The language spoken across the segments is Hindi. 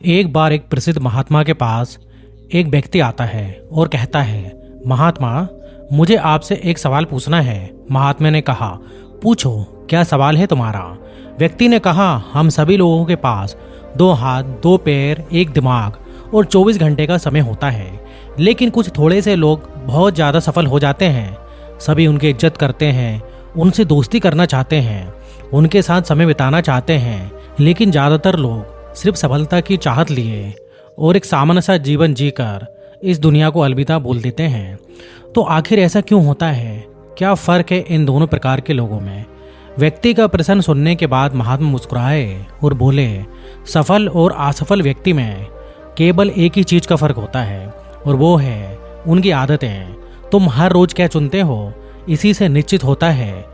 एक बार एक प्रसिद्ध महात्मा के पास एक व्यक्ति आता है और कहता है, महात्मा, मुझे आपसे एक सवाल पूछना है। महात्मा ने कहा, पूछो, क्या सवाल है तुम्हारा? व्यक्ति ने कहा, हम सभी लोगों के पास 2 हाथ, 2 पैर, एक दिमाग और 24 घंटे का समय होता है, लेकिन कुछ थोड़े से लोग बहुत ज़्यादा सफल हो जाते हैं। सभी उनकी इज्जत करते हैं, उनसे दोस्ती करना चाहते हैं, उनके साथ समय बिताना चाहते हैं, लेकिन ज़्यादातर लोग सिर्फ सफलता की चाहत लिए और एक सामान्य सा जीवन जीकर इस दुनिया को अलविदा बोल देते हैं। तो आखिर ऐसा क्यों होता है? क्या फ़र्क है इन दोनों प्रकार के लोगों में? व्यक्ति का प्रश्न सुनने के बाद महात्मा मुस्कुराए और बोले, सफल और असफल व्यक्ति में केवल एक ही चीज़ का फ़र्क होता है और वो है उनकी आदतें। तुम हर रोज़ क्या चुनते हो, इसी से निश्चित होता है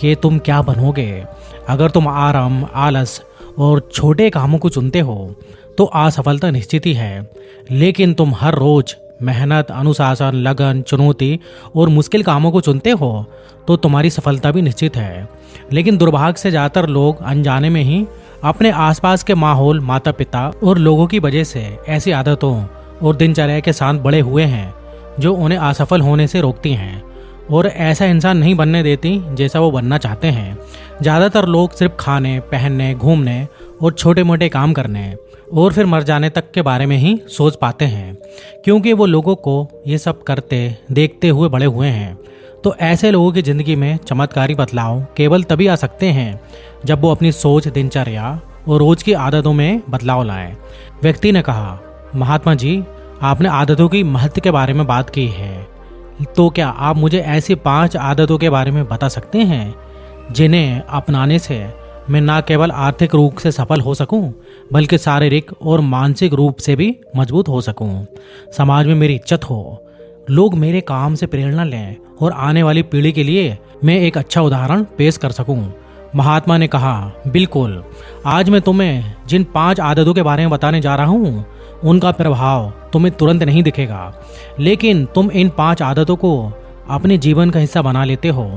कि तुम क्या बनोगे। अगर तुम आराम, आलस और छोटे कामों को चुनते हो तो असफलता निश्चित ही है, लेकिन तुम हर रोज़ मेहनत, अनुशासन, लगन, चुनौती और मुश्किल कामों को चुनते हो तो तुम्हारी सफलता भी निश्चित है। लेकिन दुर्भाग्य से ज़्यादातर लोग अनजाने में ही अपने आसपास के माहौल, माता पिता और लोगों की वजह से ऐसी आदतों और दिनचर्या के साथ बड़े हुए हैं जो उन्हें असफल होने से रोकती हैं और ऐसा इंसान नहीं बनने देती जैसा वो बनना चाहते हैं। ज़्यादातर लोग सिर्फ खाने, पहनने, घूमने और छोटे मोटे काम करने और फिर मर जाने तक के बारे में ही सोच पाते हैं, क्योंकि वो लोगों को ये सब करते देखते हुए बड़े हुए हैं। तो ऐसे लोगों की ज़िंदगी में चमत्कारी बदलाव केवल तभी आ सकते हैं जब वो अपनी सोच, दिनचर्या और रोज़ की आदतों में बदलाव लाएं। व्यक्ति ने कहा, महात्मा जी, आपने आदतों की महत्व के बारे में बात की है, तो क्या आप मुझे ऐसी 5 आदतों के बारे में बता सकते हैं जिन्हें अपनाने से मैं न केवल आर्थिक रूप से सफल हो सकूं, बल्कि शारीरिक और मानसिक रूप से भी मजबूत हो सकूं, समाज में मेरी इज्जत हो, लोग मेरे काम से प्रेरणा लें और आने वाली पीढ़ी के लिए मैं एक अच्छा उदाहरण पेश कर सकूं। महात्मा ने कहा, बिल्कुल, आज मैं तुम्हें जिन 5 आदतों के बारे में बताने जा रहा हूं उनका प्रभाव तुम्हें तुरंत नहीं दिखेगा, लेकिन तुम इन 5 आदतों को अपने जीवन का हिस्सा बना लेते हो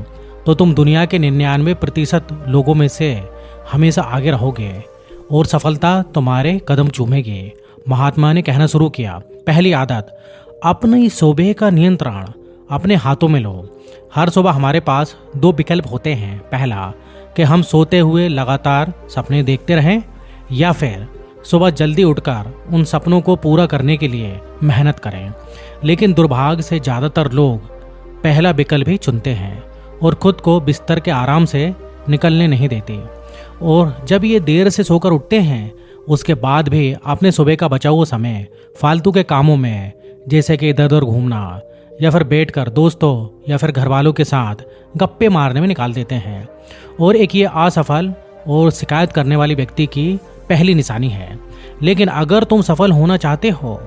तो तुम दुनिया के 99% लोगों में से हमेशा आगे रहोगे और सफलता तुम्हारे कदम चूमेगी। महात्मा ने कहना शुरू किया, पहली आदत, अपनी सुबह का नियंत्रण अपने हाथों में लो। हर सुबह हमारे पास 2 विकल्प होते हैं। पहला, कि हम सोते हुए लगातार सपने देखते रहें, या फिर सुबह जल्दी उठकर उन सपनों को पूरा करने के लिए मेहनत करें। लेकिन दुर्भाग्य से ज़्यादातर लोग पहला विकल्प ही चुनते हैं और खुद को बिस्तर के आराम से निकलने नहीं देते। और जब ये देर से सोकर उठते हैं, उसके बाद भी अपने सुबह का बचा हुआ समय फालतू के कामों में, जैसे कि इधर उधर घूमना या फिर बैठकर दोस्तों या फिर घर वालों के साथ गप्पे मारने में निकाल देते हैं। और एक ये असफल और शिकायत करने वाली व्यक्ति की पहली निशानी है। लेकिन अगर तुम सफल होना चाहते हो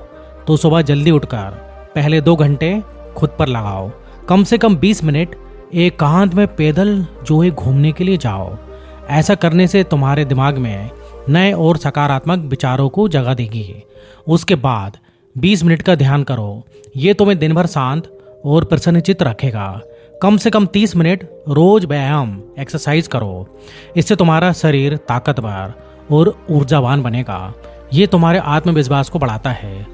तो सुबह जल्दी उठकर पहले 2 घंटे खुद पर लगाओ। कम से कम 20 मिनट एकांत में पैदल जो है घूमने के लिए जाओ। ऐसा करने से तुम्हारे दिमाग में नए और सकारात्मक विचारों को जगह देगी। उसके बाद 20 मिनट का ध्यान करो। ये तुम्हें दिन भर शांत और प्रसन्नचित्त रखेगा। कम से कम 30 मिनट रोज व्यायाम, एक्सरसाइज करो। इससे तुम्हारा शरीर ताकतवर और ऊर्जावान बनेगा। ये तुम्हारे आत्मविश्वास को बढ़ाता है।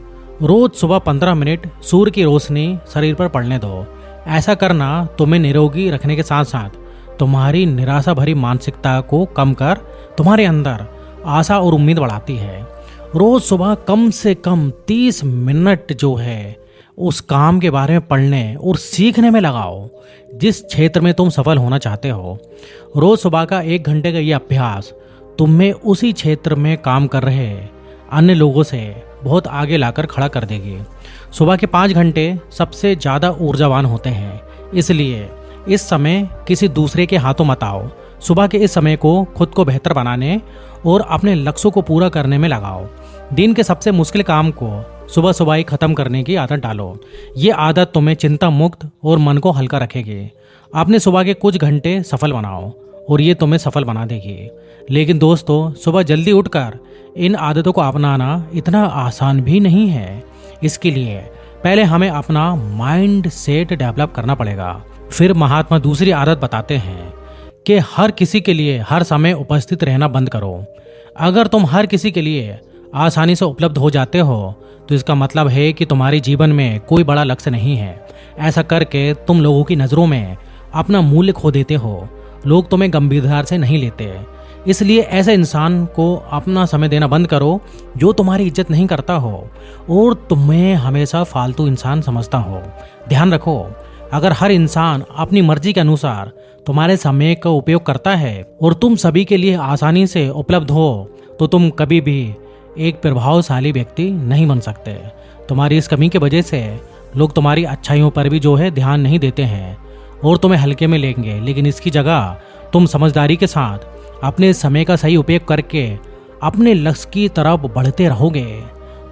रोज सुबह 15 मिनट सूर्य की रोशनी शरीर पर पड़ने दो। ऐसा करना तुम्हें निरोगी रखने के साथ साथ तुम्हारी निराशा भरी मानसिकता को कम कर तुम्हारे अंदर आशा और उम्मीद बढ़ाती है। रोज सुबह कम से कम 30 मिनट जो है उस काम के बारे में पढ़ने और सीखने में लगाओ जिस क्षेत्र में तुम सफल होना चाहते हो। रोज सुबह का 1 घंटे का ये अभ्यास तुम्हें उसी क्षेत्र में काम कर रहे अन्य लोगों से बहुत आगे लाकर खड़ा कर देगी। सुबह के 5 घंटे सबसे ज़्यादा ऊर्जावान होते हैं, इसलिए इस समय किसी दूसरे के हाथों मत आओ। सुबह के इस समय को खुद को बेहतर बनाने और अपने लक्ष्यों को पूरा करने में लगाओ। दिन के सबसे मुश्किल काम को सुबह सुबह ही खत्म करने की आदत डालो। ये आदत तुम्हें चिंता मुक्त और मन को हल्का रखेगी। अपने सुबह के कुछ घंटे सफल बनाओ और ये तुम्हें सफल बना देगी। लेकिन दोस्तों, सुबह जल्दी उठकर इन आदतों को अपनाना इतना आसान भी नहीं है। इसके लिए पहले हमें अपना माइंड सेट डेवलप करना पड़ेगा। फिर महात्मा दूसरी आदत बताते हैं कि हर किसी के लिए हर समय उपस्थित रहना बंद करो। अगर तुम हर किसी के लिए आसानी से उपलब्ध हो जाते हो तो इसका मतलब है कि तुम्हारे जीवन में कोई बड़ा लक्ष्य नहीं है। ऐसा करके तुम लोगों की नज़रों में अपना मूल्य खो देते हो। लोग तुम्हें गंभीरता से नहीं लेते। इसलिए ऐसे इंसान को अपना समय देना बंद करो जो तुम्हारी इज्जत नहीं करता हो और तुम्हें हमेशा फालतू इंसान समझता हो। ध्यान रखो, अगर हर इंसान अपनी मर्जी के अनुसार तुम्हारे समय का उपयोग करता है और तुम सभी के लिए आसानी से उपलब्ध हो तो तुम कभी भी एक प्रभावशाली व्यक्ति नहीं बन सकते। तुम्हारी इस कमी की वजह से लोग तुम्हारी अच्छाइयों पर भी ध्यान नहीं देते हैं और तुम्हें हल्के में लेंगे। लेकिन इसकी जगह तुम समझदारी के साथ अपने समय का सही उपयोग करके अपने लक्ष्य की तरफ बढ़ते रहोगे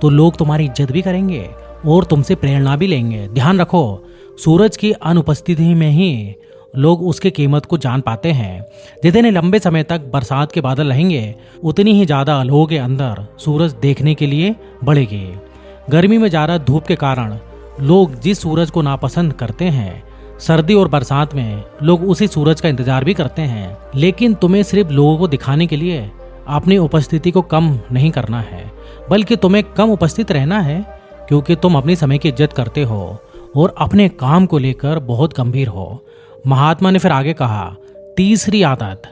तो लोग तुम्हारी इज्जत भी करेंगे और तुमसे प्रेरणा भी लेंगे। ध्यान रखो, सूरज की अनुपस्थिति में ही लोग उसकी कीमत को जान पाते हैं। जितने लंबे समय तक बरसात के बादल रहेंगे उतनी ही ज़्यादा लोगों के अंदर सूरज देखने के लिए बढ़ेगी। गर्मी में ज़्यादा धूप के कारण लोग जिस सूरज को नापसंद करते हैं, सर्दी और बरसात में लोग उसी सूरज का इंतजार भी करते हैं। लेकिन तुम्हें सिर्फ लोगों को दिखाने के लिए अपनी उपस्थिति को कम नहीं करना है, बल्कि तुम्हें कम उपस्थित रहना है, क्योंकि तुम अपने समय की इज्जत करते हो और अपने काम को लेकर बहुत गंभीर हो। महात्मा ने फिर आगे कहा, तीसरी आदत,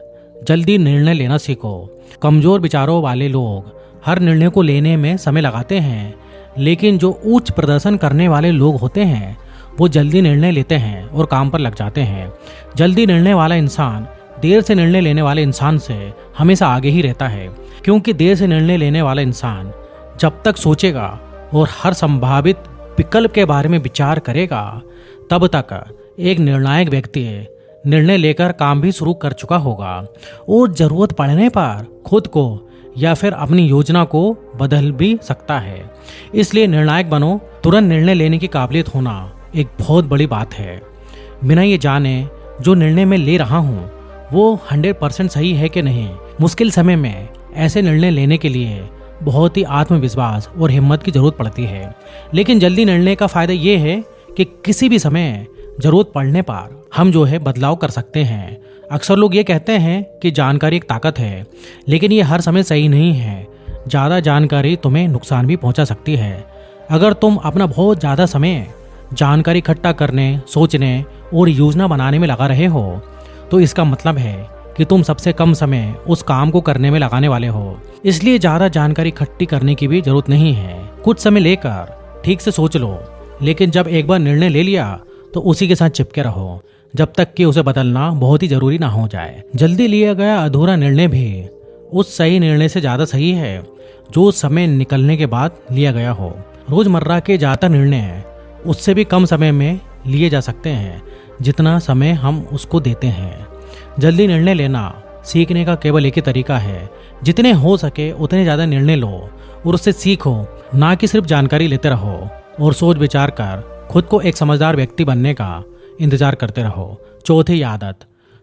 जल्दी निर्णय लेना सीखो। कमजोर विचारों वाले लोग हर निर्णय को लेने में समय लगाते हैं, लेकिन जो उच्च प्रदर्शन करने वाले लोग होते हैं वो जल्दी निर्णय लेते हैं और काम पर लग जाते हैं। जल्दी निर्णय वाला इंसान देर से निर्णय लेने वाले इंसान से हमेशा आगे ही रहता है, क्योंकि देर से निर्णय लेने वाला इंसान जब तक सोचेगा और हर संभावित विकल्प के बारे में विचार करेगा तब तक एक निर्णायक व्यक्ति निर्णय लेकर काम भी शुरू कर चुका होगा और जरूरत पड़ने पर खुद को या फिर अपनी योजना को बदल भी सकता है। इसलिए निर्णायक बनो। तुरंत निर्णय लेने की काबिलियत होना एक बहुत बड़ी बात है। बिना ये जाने जो निर्णय मैं ले रहा हूँ वो 100% सही है कि नहीं। मुश्किल समय में ऐसे निर्णय लेने के लिए बहुत ही आत्मविश्वास और हिम्मत की जरूरत पड़ती है। लेकिन जल्दी निर्णय का फायदा ये है कि किसी भी समय जरूरत पड़ने पर हम बदलाव कर सकते हैं। अक्सर लोग ये कहते हैं कि जानकारी एक ताकत है, लेकिन ये हर समय सही नहीं है। ज़्यादा जानकारी तुम्हें नुकसान भी पहुंचा सकती है। अगर तुम अपना बहुत ज़्यादा समय जानकारी इकट्ठा करने, सोचने और योजना बनाने में लगा रहे हो तो इसका मतलब है कि तुम सबसे कम समय उस काम को करने में लगाने वाले हो। इसलिए ज़्यादा जानकारी इकट्ठी करने की भी जरूरत नहीं है। कुछ समय लेकर ठीक से सोच लो, लेकिन जब एक बार निर्णय ले लिया तो उसी के साथ चिपके रहो जब तक कि उसे बदलना बहुत ही जरूरी ना हो जाए। जल्दी लिया गया अधूरा निर्णय भी उस सही निर्णय से ज़्यादा सही है जो समय निकलने के बाद लिया गया हो। रोजमर्रा के ज़्यादा निर्णय उससे भी कम समय में लिए जा सकते हैं जितना समय हम उसको देते हैं। जल्दी निर्णय लेना सीखने का केवल एक ही तरीका है। जितने हो सके उतने ज़्यादा निर्णय लो और उससे सीखो, ना कि सिर्फ जानकारी लेते रहो और सोच विचार कर खुद को एक समझदार व्यक्ति बनने का इंतजार करते रहो। चौथी आदत,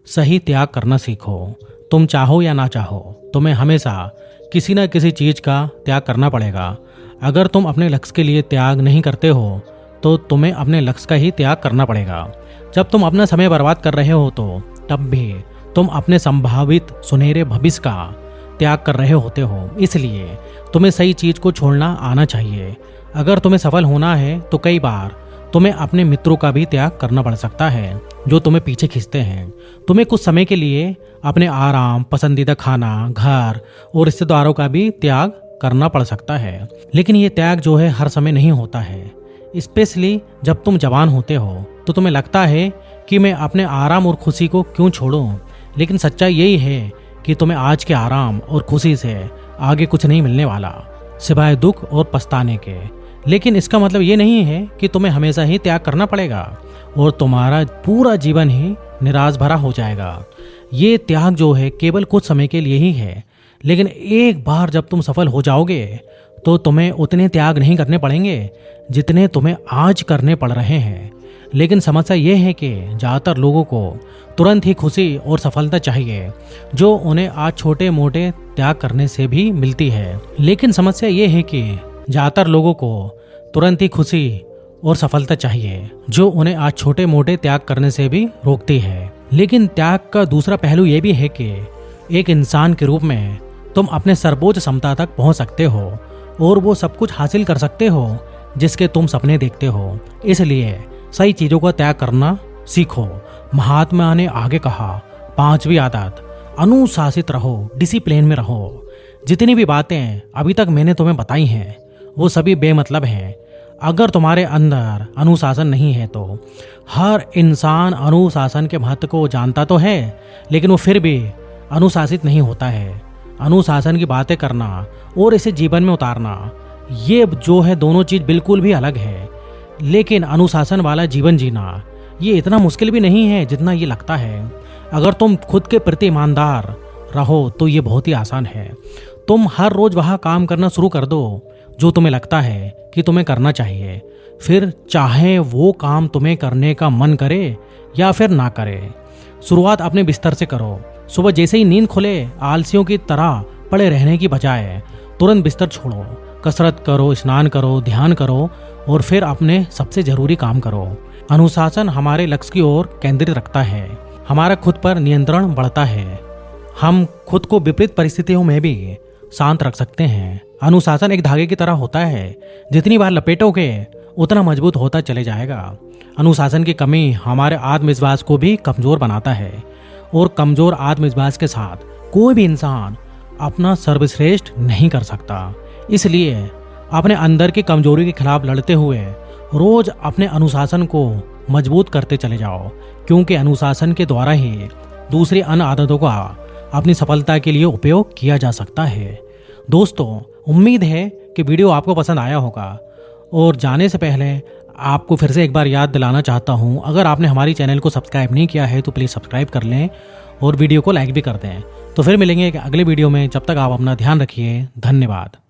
सही त्याग करना सीखो। तुम चाहो या ना चाहो तुम्हें हमेशा किसी न किसी चीज़ का त्याग करना पड़ेगा। अगर तुम अपने लक्ष्य के लिए त्याग नहीं करते हो तो तुम्हें अपने लक्ष्य का ही त्याग करना पड़ेगा। जब तुम अपना समय बर्बाद कर रहे हो तो तब भी तुम अपने संभावित सुनहरे भविष्य का त्याग कर रहे होते हो। इसलिए तुम्हें सही चीज़ को छोड़ना आना चाहिए। अगर तुम्हें सफल होना है तो कई बार तुम्हें अपने मित्रों का भी त्याग करना पड़ सकता है जो तुम्हें पीछे खींचते हैं। तुम्हें कुछ समय के लिए अपने आराम, पसंदीदा खाना, घर और रिश्तेदारों का भी त्याग करना पड़ सकता है। लेकिन ये त्याग हर समय नहीं होता है। स्पेशली जब तुम जवान होते हो तो तुम्हें लगता है कि मैं अपने आराम और खुशी को क्यों छोड़ूं। लेकिन सच्चाई यही है कि तुम्हें आज के आराम और खुशी से आगे कुछ नहीं मिलने वाला सिवाय दुख और पछताने के। लेकिन इसका मतलब ये नहीं है कि तुम्हें हमेशा ही त्याग करना पड़ेगा और तुम्हारा पूरा जीवन ही निराश भरा हो जाएगा। ये त्याग केवल कुछ समय के लिए ही है। लेकिन एक बार जब तुम सफल हो जाओगे तो तुम्हें उतने त्याग नहीं करने पड़ेंगे जितने तुम्हें आज करने पड़ रहे हैं। लेकिन समस्या ये है कि ज़्यादातर लोगों को तुरंत ही खुशी और सफलता चाहिए जो उन्हें आज छोटे मोटे त्याग करने से भी मिलती है। लेकिन समस्या ये है कि ज़्यादातर लोगों को तुरंत ही खुशी और सफलता चाहिए जो उन्हें आज छोटे मोटे त्याग करने से भी रोकती है। लेकिन त्याग का दूसरा पहलू ये भी है कि एक इंसान के रूप में तुम अपने सर्वोच्च क्षमता तक पहुंच सकते हो और वो सब कुछ हासिल कर सकते हो जिसके तुम सपने देखते हो। इसलिए सही चीज़ों का त्याग करना सीखो। महात्मा ने आगे कहा, 5वीं आदत, अनुशासित रहो, डिसिप्लिन में रहो। जितनी भी बातें अभी तक मैंने तुम्हें बताई हैं वो सभी बेमतलब हैं अगर तुम्हारे अंदर अनुशासन नहीं है तो। हर इंसान अनुशासन के महत्व को जानता तो है, लेकिन वो फिर भी अनुशासित नहीं होता है। अनुशासन की बातें करना और इसे जीवन में उतारना, ये जो है दोनों चीज़ बिल्कुल भी अलग है। लेकिन अनुशासन वाला जीवन जीना ये इतना मुश्किल भी नहीं है जितना ये लगता है। अगर तुम खुद के प्रति ईमानदार रहो तो ये बहुत ही आसान है। तुम हर रोज वहाँ काम करना शुरू कर दो जो तुम्हें लगता है कि तुम्हें करना चाहिए, फिर चाहे वो काम तुम्हें करने का मन करे या फिर ना करे। शुरुआत अपने बिस्तर से करो। सुबह जैसे ही नींद खुले आलसियों की तरह पड़े रहने की बजाय तुरंत बिस्तर छोड़ो, कसरत करो, स्नान करो, ध्यान करो और फिर अपने सबसे जरूरी काम करो। अनुशासन हमारे लक्ष्य की ओर केंद्रित रखता है, हमारा खुद पर नियंत्रण बढ़ता है, हम खुद को विपरीत परिस्थितियों में भी शांत रख सकते हैं। अनुशासन एक धागे की तरह होता है, जितनी बार लपेटोगे उतना मजबूत होता चले जाएगा। अनुशासन की कमी हमारे आत्मविश्वास को भी कमजोर बनाता है और कमजोर आत्मविश्वास के साथ कोई भी इंसान अपना सर्वश्रेष्ठ नहीं कर सकता। इसलिए अपने अंदर की कमजोरी के खिलाफ लड़ते हुए रोज अपने अनुशासन को मजबूत करते चले जाओ, क्योंकि अनुशासन के द्वारा ही दूसरी अन्य आदतों का अपनी सफलता के लिए उपयोग किया जा सकता है। दोस्तों, उम्मीद है कि वीडियो आपको पसंद आया होगा और जाने से पहले आपको फिर से एक बार याद दिलाना चाहता हूं, अगर आपने हमारी चैनल को सब्सक्राइब नहीं किया है तो प्लीज़ सब्सक्राइब कर लें और वीडियो को लाइक भी कर दें। तो फिर मिलेंगे एक अगले वीडियो में, जब तक आप अपना ध्यान रखिए। धन्यवाद।